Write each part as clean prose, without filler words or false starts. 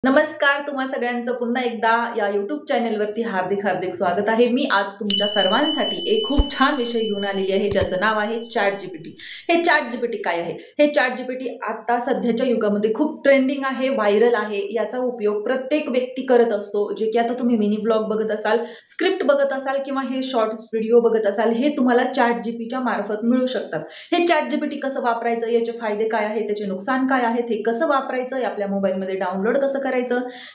नमस्कार, तुम्हा सगळ्यांचं पुन्हा एकदा या YouTube चॅनेलवरती हार्दिक हार्दिक स्वागत आहे. मी आज तुमच्या सर्वांसाठी एक खूप छान विषय घेऊन आलेली आहे, ज्याचं नाव आहे ChatGPT. हे ChatGPT काय आहे? हे ChatGPT आता सध्याच्या युगामध्ये खूप ट्रेंडिंग आहे, व्हायरल आहे. याचा उपयोग प्रत्येक व्यक्ती करत असतो. जे की आता तुम्ही मिनी ब्लॉग बघत असाल, स्क्रिप्ट बघत असाल किंवा हे शॉर्ट व्हिडिओ बघत असाल, हे तुम्हाला ChatGPTच्या मार्फत मिळू शकतात. हे ChatGPT कसं वापरायचं, याचे फायदे काय आहेत, त्याचे नुकसान काय आहेत, हे कसं वापरायचं, आपल्या मोबाईलमध्ये डाउनलोड कसं करायचं,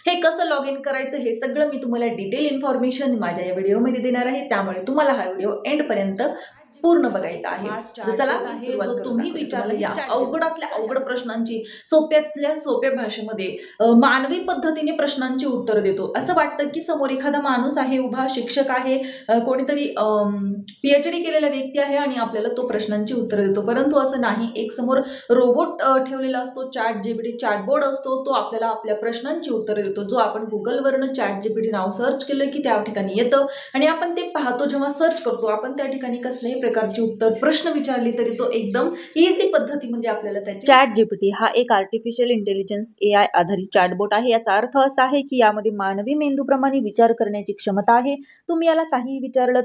हे कसं लॉग इन करायचं, हे सगळं मी तुम्हाला डिटेल इन्फॉर्मेशन माझ्या या व्हिडिओमध्ये देणार आहे. त्यामुळे तुम्हाला हा व्हिडिओ एंड पर्यंत पूर्ण बघायचा आहे. तर चला सुरुवात करू. तुम्ही विचारलेल्या अवघडातल्या अवघड प्रश्नांची सोप्यातल्या सोप्या भाषेमध्ये मानवी पद्धतीने प्रश्नांची उत्तर देतो. असं वाटतं की समोर एखादा माणूस आहे उभा, शिक्षक आहे, कोणीतरी PhD केलेला व्यक्ती आहे आणि आपल्याला तो प्रश्नांची उत्तर देतो. परंतु असं नाही. एक समोर रोबोट ठेवलेला असतो, ChatGPT चॅटबोर्ड असतो. तो आपल्याला आपल्या प्रश्नांची उत्तर देतो. जो आपण गुगलवरनं ChatGPT नाव सर्च केलं की त्या ठिकाणी येतं आणि आपण ते पाहतो. जेव्हा सर्च करतो आपण त्या ठिकाणी कसल्याही प्रकारची उत्तर प्रश्न विचारली तरी तो एकदम इझी पद्धतीमध्ये आपल्याला त्याची ChatGPT हा एक आर्टिफिशियल इंटेलिजन्स AI आधारित चॅटबोट आहे. याचा अर्थ असा आहे की यामध्ये मानवी मेंदूप्रमाणे विचार करण्याची क्षमता आहे. तुम्ही याला काहीही विचारलं,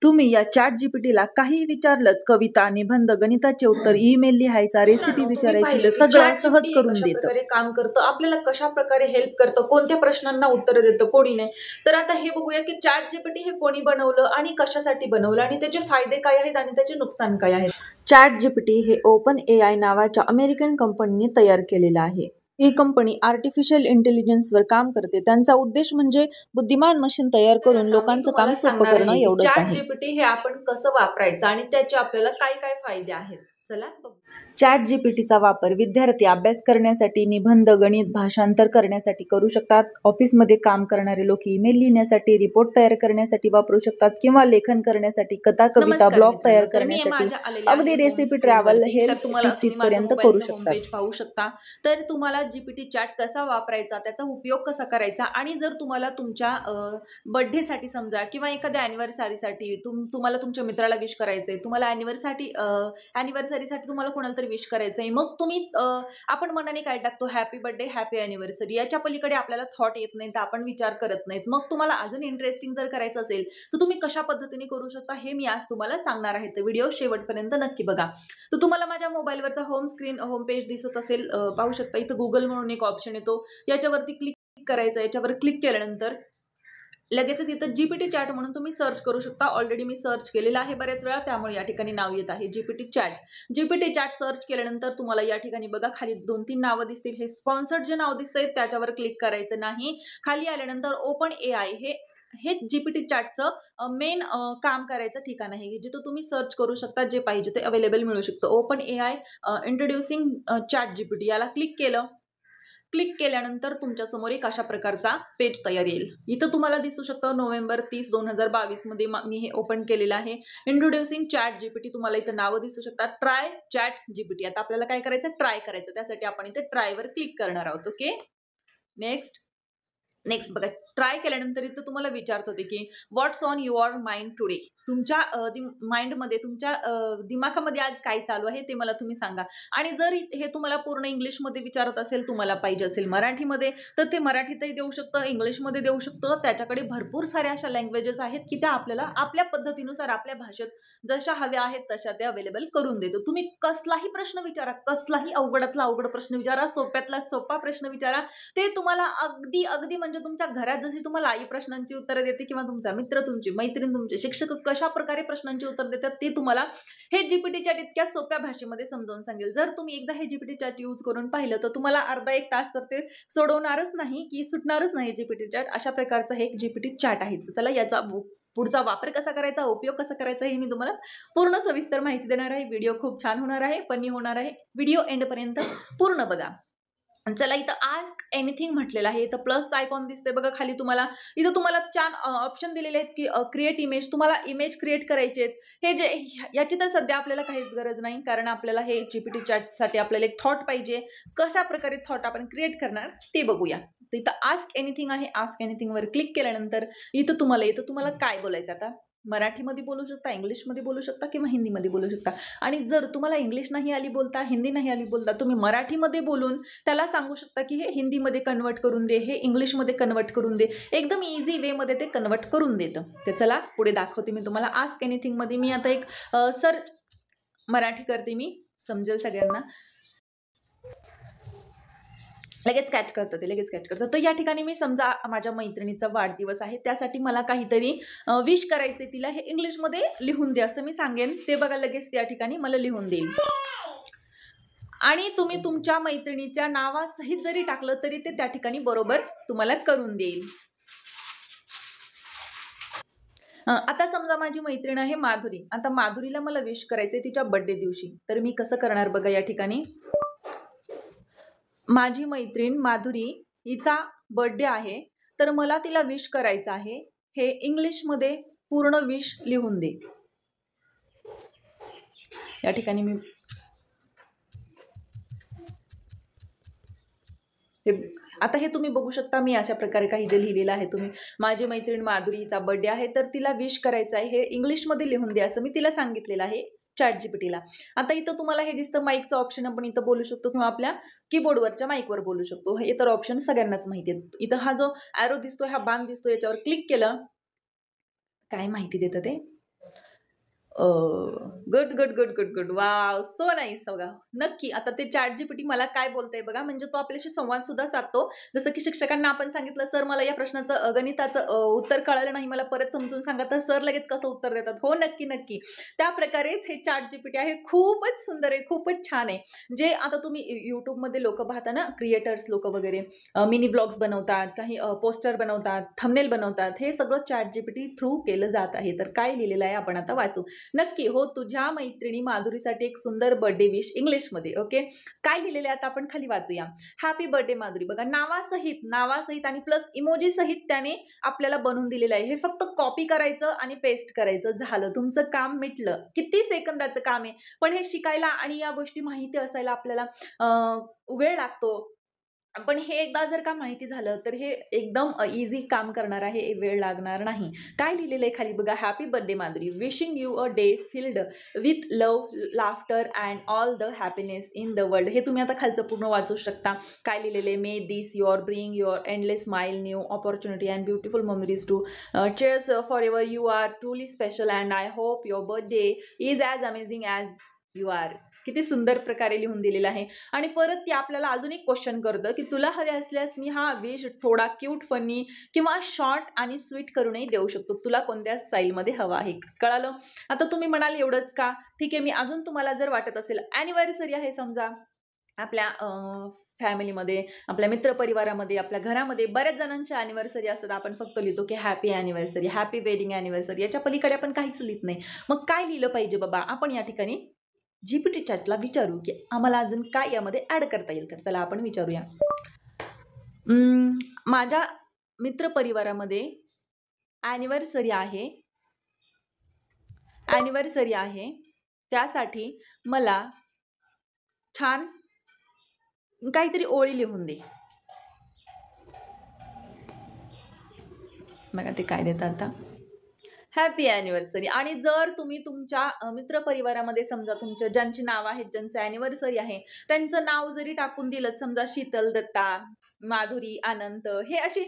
तुम्ही या ChatGPTला काही विचारलं, कविता, निबंध, गणिताचे उत्तर, ईमेल लिहायचा, रेसिपी विचारायची, सगळं सहज करून देतं. काम करतं, आपल्याला कशा प्रकारे हेल्प करतं, कोणत्या प्रश्नांना उत्तर देतं, कोणी नाही. तर आता हे बघूया की ChatGPT हे कोणी बनवलं आणि कशासाठी बनवलं आणि त्याचे फायदे काय आहेत आणि त्याचे नुकसान काय आहेत. ChatGPT हे OpenAI नावाच्या अमेरिकन कंपनीने तयार केलेलं आहे. ही कंपनी आर्टिफिशियल इंटेलिजन्सवर काम करते. त्यांचा उद्देश म्हणजे बुद्धिमान मशीन तयार करून लोकांचं काम सोपं करणं एवढंच आहे. ChatGPT हे आपण कसं वापरायचं आणि त्याचे आपल्याला काय काय फायदे आहेत, चला बघू. ChatGPTचा वापर विद्यार्थी अभ्यास करण्यासाठी, निबंध, गणित, भाषांतर करण्यासाठी करू शकतात. ऑफिसमध्ये काम करणारे लोक ईमेल लिहिण्यासाठी, रिपोर्ट तयार करण्यासाठी वापरू शकतात किंवा लेखन करण्यासाठी, कथा, कविता, ब्लॉग तयार करण्यासाठी, अगदी रेसिपी, ट्रॅव्हल, हेल्थ टिप्स इथपर्यंत करू शकतात. पाहू शकता. तर तुम्हाला GPT चॅट कसा वापरायचा, त्याचा उपयोग कसा करायचा आणि जर तुम्हाला तुमच्या बर्थडेसाठी समजा किंवा एखाद्या अॅनिव्हर्सरीसाठी तुम्हाला तुमच्या मित्राला विश करायचंय, तुम्हाला अॅनिव्हर्सरीसाठी तुम्हाला कोणाला तरी विश करायचंय, मग तुम्ही आपण मनाने काय टाकतो, हॅपी बर्थडे, हॅपी अॅनिव्हर्सरी. याच्या पलीकडे आपल्याला थॉट येत नाही, तर आपण विचार करत नाहीत. मग तुम्हाला अजून इंटरेस्टिंग जर करायचं असेल तर तुम्ही कशा पद्धतीने करू शकता हे मी आज तुम्हाला सांगणार आहे. तर व्हिडिओ शेवटपर्यंत नक्की बघा. तर तुम्हाला माझ्या मोबाईलवरचा होम पेज दिसत असेल, पाहू शकता. इथं गुगल म्हणून एक ऑप्शन येतो, याच्यावरती क्लिक करायचं. याच्यावर क्लिक केल्यानंतर लगेचच इथं GPT चॅट म्हणून तुम्ही सर्च करू शकता. ऑलरेडी मी सर्च केलेलं आहे बऱ्याच वेळा, त्यामुळे या ठिकाणी नाव येत आहे GPT chat. GPT chat search केल्यानंतर तुम्हाला या ठिकाणी बघा खाली 2-3 नावं दिसतील. हे स्पॉन्सर्ड जे नाव दिसतंय त्याच्यावर क्लिक करायचं नाही. खाली आल्यानंतर OpenAI हे GPT चॅटचं मेन काम करायचं ठिकाण आहे, जिथं तुम्ही सर्च करू शकता, जे पाहिजे ते अवेलेबल मिळू शकतं. OpenAI इंट्रोड्युसिंग ChatGPT याला क्लिक केलं. क्लिक केल्यानंतर तुमच्या समोर एक अशा प्रकारचा पेज तयार येईल. इथं तुम्हाला दिसू शकतं नोव्हेंबर 30, 2022 मध्ये मी हे ओपन केलेलं आहे. Introducing ChatGPT. तुम्हाला इथं नावं दिसू शकतात. Try ChatGPT. आता आपल्याला काय करायचं, ट्राय करायचं. त्यासाठी आपण इथे ट्रायवर क्लिक करणार आहोत. ओके, नेक्स्ट बघा. ट्राय केल्यानंतर इथं तुम्हाला विचारत होते की व्हॉट्स ऑन युअर माइंड टुडे. तुमच्या माइंडमध्ये, तुमच्या दिमाखामध्ये आज काय चालू आहे ते मला तुम्ही सांगा. आणि जर हे तुम्हाला पूर्ण इंग्लिशमध्ये विचारत असेल, तुम्हाला पाहिजे असेल मराठीमध्ये, तर ते मराठीतही देऊ शकतं, इंग्लिशमध्ये देऊ शकतं. त्याच्याकडे भरपूर साऱ्या अशा लँग्वेजेस आहेत की त्या आपल्याला आपल्या पद्धतीनुसार, आपल्या भाषेत जशा हव्या आहेत तशा ते अवेलेबल करून देतो. तुम्ही कसलाही प्रश्न विचारा, कसलाही अवघडातला अवघड प्रश्न विचारा, सोप्यातला सोपा प्रश्न विचारा, ते तुम्हाला अगदी म्हणजे तुमच्या घरात जशी तुम्हाला आई प्रश्नांची उत्तरं देते किंवा तुमचा मित्र, तुमची मैत्रीण, तुमचे शिक्षक कशा प्रकारे प्रश्नांची उत्तर देतात ते तुम्हाला हे GPT चॅट इतक्या सोप्या भाषेमध्ये समजावून सांगेल. जर तुम्ही एकदा हे GPT चॅट यूज करून पाहिलं तर तुम्हाला अर्धा एक तास तर ते सोडवणारच नाही, की सुटणारच नाही GPT चॅट. अशा प्रकारचं हे एक GPT चॅट आहे. चला याचा पुढचा वापर कसा करायचा, उपयोग कसा करायचा हे मी तुम्हाला पूर्ण सविस्तर माहिती देणार आहे. व्हिडिओ खूप छान होणार आहे, फनी होणार आहे. व्हिडिओ एंडपर्यंत पूर्ण बघा. चला, इथं आस्क एनिथिंग म्हटलेलं आहे. इथं प्लस आयकॉन दिसते बघा खाली तुम्हाला. इथं तुम्हाला 4 ऑप्शन दिलेले आहेत की क्रिएट इमेज. तुम्हाला इमेज क्रिएट करायचे आहेत. हे जे याची तर सध्या आपल्याला काहीच गरज नाही, कारण आपल्याला हे GPT चॅटसाठी आपल्याला एक थॉट पाहिजे. कशा प्रकारे थॉट आपण क्रिएट करणार ते बघूया. तर इथं आस्क एनिथिंग आहे. आस्क एनिथिंग वर क्लिक केल्यानंतर इथं तुम्हाला काय बोलायचं. आता मराठीमध्ये बोलू शकता, इंग्लिशमध्ये बोलू शकता किंवा हिंदीमध्ये बोलू शकता. आणि जर तुम्हाला इंग्लिश नाही आली बोलता, हिंदी नाही आली बोलता, तुम्ही मराठीमध्ये बोलून त्याला सांगू शकता की हे हिंदीमध्ये कन्वर्ट करून दे, हे इंग्लिशमध्ये कन्वर्ट करून दे. एकदम इझी वेमध्ये ते कन्वर्ट करून देतं. तर चला पुढे दाखवते मी तुम्हाला आस्क एनिथिंगमध्ये. मी आता एक सर्च मराठी करते, मी समजेल सगळ्यांना. लगेच कॅच करतं ते, लगेच कॅच करतं. तर या ठिकाणी मी समजा माझ्या मैत्रिणीचा वाढदिवस आहे, त्यासाठी मला काहीतरी विश करायचे तिला, हे इंग्लिशमध्ये लिहून दे असं मी सांगेन. ते बघा लगेच त्या ठिकाणी मला लिहून देईल. आणि तुम्ही तुमच्या मैत्रिणीच्या नावासहित जरी टाकलं तरी ते त्या ठिकाणी बरोबर तुम्हाला करून देईल. आता समजा माझी मैत्रीण आहे माधुरी. आता माधुरीला मला विश करायचंय तिच्या बर्थडे दिवशी. तर मी कसं करणार बघा या ठिकाणी. माझी मैत्रीण माधुरी हिचा बर्थडे आहे, तर मला तिला विश करायचं आहे. हे इंग्लिशमध्ये पूर्ण विश लिहून दे. या ठिकाणी मी आता हे तुम्ही बघू शकता, मी अशा प्रकारे काही जे लिहिलेलं आहे. तुम्ही माझी मैत्रीण माधुरी हिचा बर्थडे आहे, तर तिला विश करायचं आहे, हे इंग्लिशमध्ये लिहून दे असं मी तिला सांगितलेलं आहे ChatGPTला. आता इथं तुम्हाला हे दिसतं माईकचं ऑप्शन, आपण इथं बोलू शकतो किंवा आपल्या कीबोर्डवरच्या माईकवर बोलू शकतो. हे तर ऑप्शन सगळ्यांनाच माहिती आहे. इथं हा जो ॲरो दिसतोय, हा बाण दिसतो, याच्यावर क्लिक केलं काय माहिती देतं ते. Good good good good good, wow, so nice. बघा नक्की आता ते ChatGPT मला काय बोलतंय बघा. म्हणजे तो आपल्याशी संवाद सुद्धा साधतो. जसं की शिक्षकांना आपण सांगितलं, सर मला या प्रश्नाचं गणिताचं उत्तर कळालं नाही, मला परत समजून सांगा, तर सर लगेच कसं उत्तर देतात. हो नक्की नक्की, त्या प्रकारेच हे ChatGPT आहे. खूपच सुंदर आहे, खूपच छान आहे. जे आता तुम्ही युट्यूबमध्ये लोक पाहता ना, क्रिएटर्स लोक वगैरे मिनी ब्लॉग्स बनवतात, काही पोस्टर बनवतात, थंबनेल बनवतात, हे सगळं ChatGPT थ्रू केलं जात आहे. तर काय लिहिलेलं आहे आपण आता वाचू. नक्की हो, तुझ्या मैत्रिणी माधुरीसाठी एक सुंदर बर्थडे विश इंग्लिशमध्ये. ओके, काय लिहिलेले आता आपण खाली वाचूया. Happy birthday Madhuri. बघा नावासहित आणि प्लस इमोजी सहित त्याने आपल्याला बनवून दिलेलं आहे. हे फक्त कॉपी करायचं आणि पेस्ट करायचं, झालं, तुमचं काम मिटलं. किती सेकंदाचं काम आहे, पण हे शिकायला आणि या गोष्टी माहिती असायला आपल्याला वेळ लागतो. पण हे एकदा जर का माहिती झालं तर हे एकदम इझी काम करणार आहे, वेळ लागणार नाही. काय लिहिलेलं आहे खाली बघा. Happy birthday Madhuri, wishing you a day filled with love, laughter and all the happiness in the world. हे तुम्ही आता खालचं पूर्ण वाचू शकता. काय लिहिलेलं आहे. May this your bring your endless smile, new opportunity and beautiful memories to cheers forever. You are truly special and I hope your birthday is as amazing as you are. किती सुंदर प्रकारे लिहून दिलेलं आहे. आणि परत ते आपल्याला अजून एक क्वेश्चन करतं की तुला हवे असल्यास मी हा विश थोडा क्यूट, फनी किंवा शॉर्ट आणि स्वीट करूनही देऊ शकतो. तुला कोणत्या स्टाईलमध्ये हवा आहे. कळालं. आता तुम्ही म्हणाल एवढंच का, ठीक आहे, मी अजून तुम्हाला जर वाटत असेल, ॲनिव्हर्सरी आहे समजा आपल्या फॅमिलीमध्ये, आपल्या मित्रपरिवारामध्ये, आपल्या घरामध्ये बऱ्याच जणांच्या ॲनिव्हर्सरी असतात. आपण फक्त लिहितो की happy anniversary, happy wedding anniversary, याच्या पलीकडे आपण काहीच लिहित नाही. मग काय लिहिलं पाहिजे बाबा. आपण या ठिकाणी GPT चॅटला विचारू की आम्हाला अजून काय यामध्ये ऍड करता येईल. तर चला आपण विचारूया. माझ्या मित्रपरिवारामध्ये ॲनिव्हर्सरी आहे, त्यासाठी मला छान काहीतरी ओळी लिहून दे. बघा ते काय देतात आता. Happy anniversary. आणि जर तुम्ही तुमच्या मित्रपरिवारामध्ये समजा तुमच्या ज्यांची नावं आहेत, ज्यांचं ॲनिव्हर्सरी आहे, त्यांचं नाव जरी टाकून दिलं, समजा शीतल, दत्ता, माधुरी, अनंत, हे अशी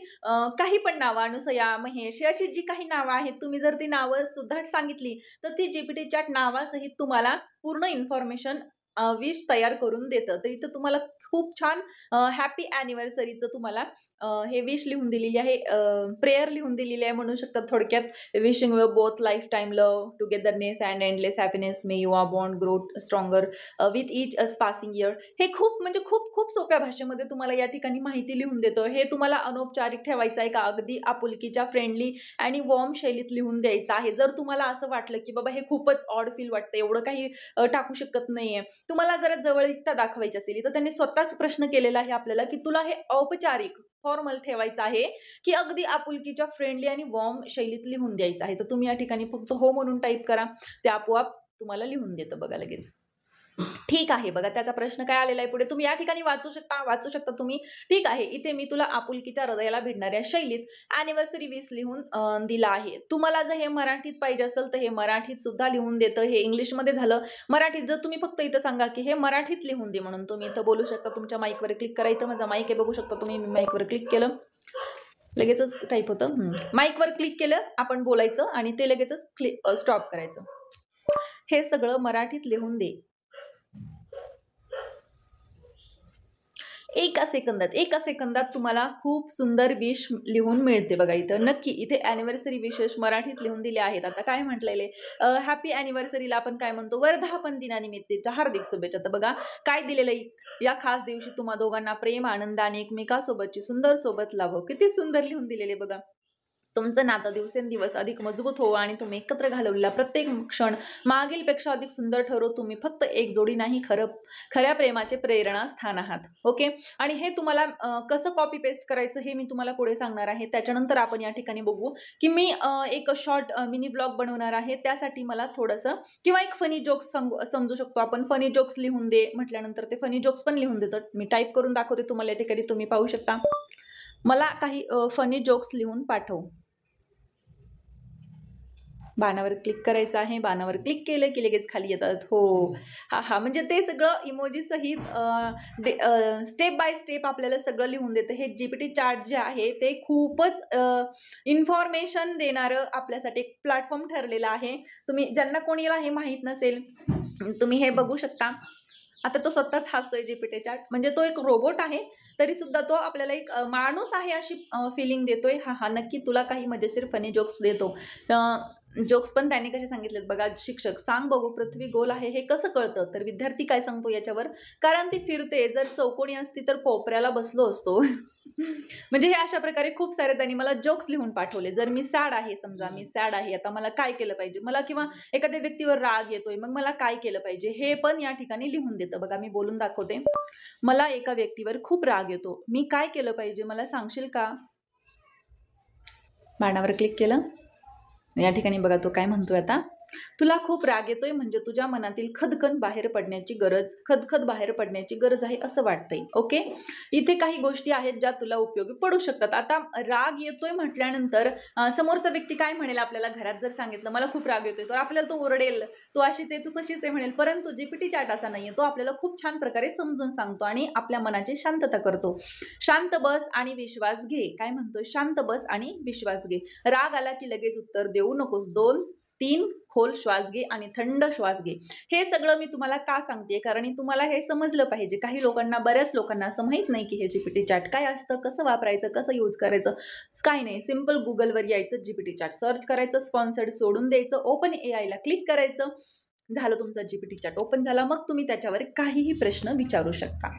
काही पण नावं, अनुसया, महेश, हे अशी जी काही नावं आहेत, तुम्ही जर ती नावं सुद्धा सांगितली तर ती GPT चॅट नावासहित तुम्हाला पूर्ण इन्फॉर्मेशन विश तयार करून देतं. तर इथं तुम्हाला खूप छान हॅपी ॲनिव्हर्सरीचं तुम्हाला हे विश लिहून दिलेली आहे, प्रेयर लिहून दिलेली आहे म्हणू शकतात थोडक्यात. Wishing you both lifetime love, togetherness and endless happiness. May you are bond grow stronger with each passing year. हे खूप म्हणजे खूप खूप सोप्या भाषेमध्ये तुम्हाला या ठिकाणी माहिती लिहून देतो. हे तुम्हाला अनौपचारिक ठेवायचं आहे का अगदी आपुलकीच्या, फ्रेंडली आणि वॉर्म शैलीत लिहून द्यायचं आहे. जर तुम्हाला असं वाटलं की बाबा हे खूपच ऑड फील वाटतं, एवढं काही टाकू शकत नाहीये, तुम्हाला जरा जवळीकता दाखवायची असेल, तर त्यांनी स्वतःच प्रश्न केलेला आहे आपल्याला की तुला हे औपचारिक, फॉर्मल ठेवायचं आहे की अगदी आपुलकीच्या, फ्रेंडली आणि वॉर्म शैलीत लिहून द्यायचं आहे. तर तुम्ही या ठिकाणी फक्त हो म्हणून टाईप करा, ते आपोआप तुम्हाला लिहून देतं बघा लगेच. ठीक आहे. बघा त्याचा प्रश्न काय आलेला आहे पुढे तुम्ही या ठिकाणी वाचू शकता तुम्ही. ठीक आहे. इथे मी तुला आपुलकीच्या हृदयाला भिडणाऱ्या शैलीत अॅनिव्हर्सरी विश लिहून दिला आहे. तुम्हाला जर हे मराठीत पाहिजे असेल तर हे मराठीत सुद्धा लिहून देतं. हे इंग्लिशमध्ये झालं. मराठीत जर तुम्ही फक्त इथं सांगा की हे मराठीत लिहून दे म्हणून तुम्ही इथं बोलू शकता. तुमच्या माईकवर क्लिक करा. इथं माझा माईक आहे बघू शकता तुम्ही. मी माईकवर क्लिक केलं. लगेचच टाईप होतं. माईकवर क्लिक केलं आपण बोलायचं आणि ते लगेचच स्टॉप करायचं. हे सगळं मराठीत लिहून दे. एका सेकंदात तुम्हाला खूप सुंदर विश लिहून मिळते. बघा इथं नक्की इथे अॅनिव्हर्सरी विशेष मराठीत लिहून दिले आहेत. आता काय म्हटलेले हॅपी अॅनिव्हर्सरीला आपण काय म्हणतो वर्धापन दिनानिमित्तच्या हार्दिक शुभेच्छा. तर बघा काय दिलेलं आहे या खास दिवशी तुम्हा दोघांना प्रेम आनंद आणि एकमेकांसोबतची सुंदर सोबत लाभो. किती सुंदर लिहून दिलेले बघा. तुमचं नातं दिवसेंदिवस अधिक मजबूत हो आणि तुम्ही एकत्र घालवलेला प्रत्येक क्षण मागीलपेक्षा अधिक सुंदर ठरो. तुम्ही फक्त एक जोडी नाही खऱ्या प्रेमाचे प्रेरणास्थान आहात. ओके. आणि हे तुम्हाला कसं कॉपी पेस्ट करायचं हे मी तुम्हाला पुढे सांगणार आहे. त्याच्यानंतर आपण या ठिकाणी बघू की मी एक शॉर्ट मिनी ब्लॉग बनवणार आहे. त्यासाठी मला थोडंसं किंवा एक फनी जोक्स समजू शकतो आपण. फनी जोक्स लिहून दे म्हटल्यानंतर ते फनी जोक्स पण लिहून देतात. मी टाईप करून दाखवते तुम्हाला या ठिकाणी तुम्ही पाहू शकता. मला काही फनी जोक्स लिहून पाठव. बाणावर क्लिक करायचं आहे. बाणावर क्लिक केलं की लगेच खाली येतात. हो हा म्हणजे ते सगळं इमोजी सहित स्टेप बाय स्टेप आपल्याला सगळं लिहून देतं. हे GPT चॅट जे आहे ते खूपच इन्फॉर्मेशन देणारं आपल्यासाठी एक प्लॅटफॉर्म ठरलेलं आहे. तुम्ही ज्यांना कोणीला हे माहीत नसेल तुम्ही हे बघू शकता. आता तो स्वतःच हसतोय GPT चॅट. म्हणजे तो एक रोबोट आहे तरी सुद्धा तो आपल्याला एक माणूस आहे अशी फिलिंग देतोय. हा नक्की तुला काही मजेशीर फनी जोक्स देतो. जोक्स पण त्याने कसे सांगितलेत बघा. शिक्षक सांग बघू पृथ्वी गोल आहे हे कसं कळतं. तर विद्यार्थी काय सांगतो याच्यावर कारण ती फिरते. जर चौकोनी असती तर कोपऱ्याला बसलो असतो. म्हणजे हे अशा प्रकारे खूप सारे त्यांनी मला जोक्स लिहून पाठवले. जर मी सॅड आहे समजा मी सॅड आहे आता मला काय केलं पाहिजे मला किंवा एखाद्या व्यक्तीवर राग येतोय मग मला काय केलं पाहिजे हे पण या ठिकाणी लिहून देतं. बघा मी बोलून दाखवते. मला एका व्यक्तीवर खूप राग येतो. मी काय केलं पाहिजे मला सांगशील का. बाणावर क्लिक केलं. या ठिकाणी बघा तो काय म्हणतोय आता. तुला खूप राग येतोय म्हणजे तुझ्या मनातील खदखद बाहेर पडण्याची गरज आहे असं वाटतंय. ओके. इथे काही गोष्टी आहेत ज्या तुला उपयोगी पडू शकतात. आता राग येतोय म्हटल्यानंतर समोरचा व्यक्ती काय म्हणेल आपल्याला घरात जर सांगितलं मला खूप राग येतोय तर आपल्याला तो ओरडेल तू अशीच आहे तू तशीच आहे म्हणेल. परंतु GPT चॅट असा नाहीये. तो आपल्याला खूप छान प्रकारे समजून सांगतो आणि आपल्या मनाची शांतता करतो. शांत बस आणि विश्वास घे. काय म्हणतोय शांत बस आणि विश्वास घे. राग आला की लगेच उत्तर देऊ नकोस. 2-3 खोल श्वास घे आणि थंड श्वास घे. हे सगळं मी तुम्हाला का सांगते कारण तुम्हाला हे समजलं पाहिजे. काही लोकांना बऱ्याच लोकांना असं माहित नाही की हे GPT चॅट काय असतं कसं वापरायचं कसं यूज करायचं. काय नाही सिम्पल गुगलवर यायचं GPT चॅट सर्च करायचं स्पॉन्सर्ड सोडून द्यायचं ओपन AI ला क्लिक करायचं झालं तुमचा GPT चॅट ओपन झाला. मग तुम्ही त्याच्यावर काहीही प्रश्न विचारू शकता.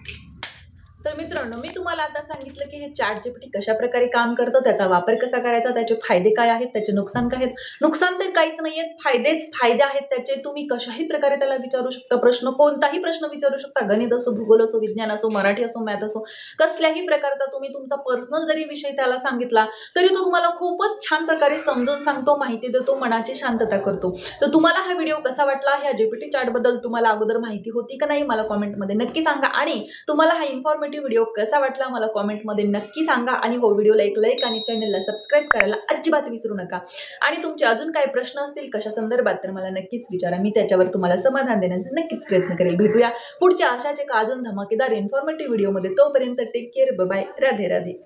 तर मित्रांनो मी तुम्हाला आता सांगितलं की हे चॅट GPT कशा प्रकारे काम करतं त्याचा वापर कसा करायचा त्याचे फायदे काय आहेत त्याचे नुकसान काय आहेत. नुकसान तर काहीच नाहीयेत फायदे आहेत त्याचे. तुम्ही कशाही प्रकारे त्याला विचारू शकता प्रश्न कोणताही प्रश्न विचारू शकता. गणित असो भूगोल असो विज्ञान असो मराठी असो मॅथ असो कसल्याही प्रकारचा तुम्ही तुमचा पर्सनल जरी विषय त्याला सांगितला तरी तो तुम्हाला खूपच छान प्रकारे समजून सांगतो माहिती देतो मनाची शांतता करतो. तर तुम्हाला हा व्हिडिओ कसा वाटला ह्या GPT चॅट बद्दल तुम्हाला अगोदर माहिती होती का नाही मला कॉमेंटमध्ये नक्की सांगा. आणि तुम्हाला हा इन्फॉर्मेटिव्ह व्हिडिओ कसा वाटला मला कॉमेंटमध्ये नक्की सांगा. आणि हो व्हिडिओला एक लाईक आणि चॅनलला सबस्क्राईब करायला अजिबात विसरू नका. आणि तुमचे अजून काय प्रश्न असतील कशा संदर्भात तर मला नक्कीच विचारा. मी त्याच्यावर तुम्हाला समाधान देण्याचा नक्कीच प्रयत्न करेल. भेटूया पुढच्या अशाच एका अजून धमाकेदार इन्फॉर्मेटिव्ह व्हिडिओमध्ये. तोपर्यंत take care bye Radhe Radhe.